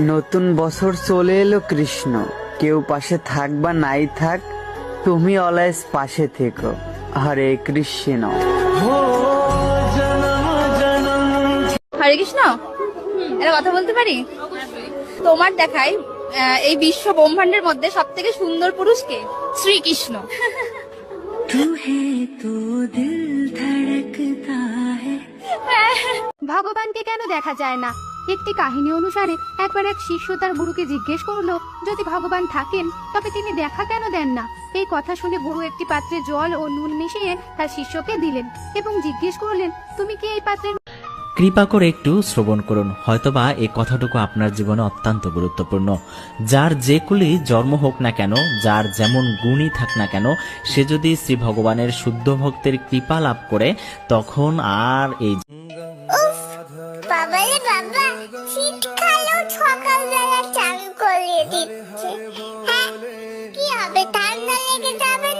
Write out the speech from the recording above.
নতুন বছর চলে এলো কৃষ্ণ, কেউ পাশে থাক বা নাই থাক, তুমি অলওয়েজ পাশে থেকো। হরে কৃষ্ণ। হরে কৃষ্ণ, একটা কথা বলতে পারি? তোমার দেখায় এই বিশ্ব ব্রহ্মাণ্ডের মধ্যে সব থেকে সুন্দর পুরুষ কে? শ্রীকৃষ্ণ। ভগবানকে কেন দেখা যায় না? একটি কাহিনী অনুসারে একবার এক শিষ্য তার গুরুকে জিজ্ঞেস করলো, যদি ভগবান থাকেন তবে তিনি দেখা কেন দেন না? এই কথা শুনে গুরু একটি পাত্রে জল ও নুন মিশিয়ে তার শিষ্যকে দিলেন এবং জিজ্ঞেস করলেন, তুমি কি এই পাত্রের কৃপা করে একটু শ্রবণ করুন, হয়তোবা এই কথাটুকু আপনার জীবনে অত্যন্ত গুরুত্বপূর্ণ। যার যে কুলি জন্ম হোক না কেন, যার যেমন গুণই থাক না কেন, সে যদি শ্রী ভগবানের শুদ্ধ ভক্তের কৃপা লাভ করে, তখন আর এই বাবা রে বাবা, শীতকালেও সকালবেলা চান করিয়ে দিচ্ছে। হ্যাঁ, কি হবে? ঠান্ডা লেগে যাবে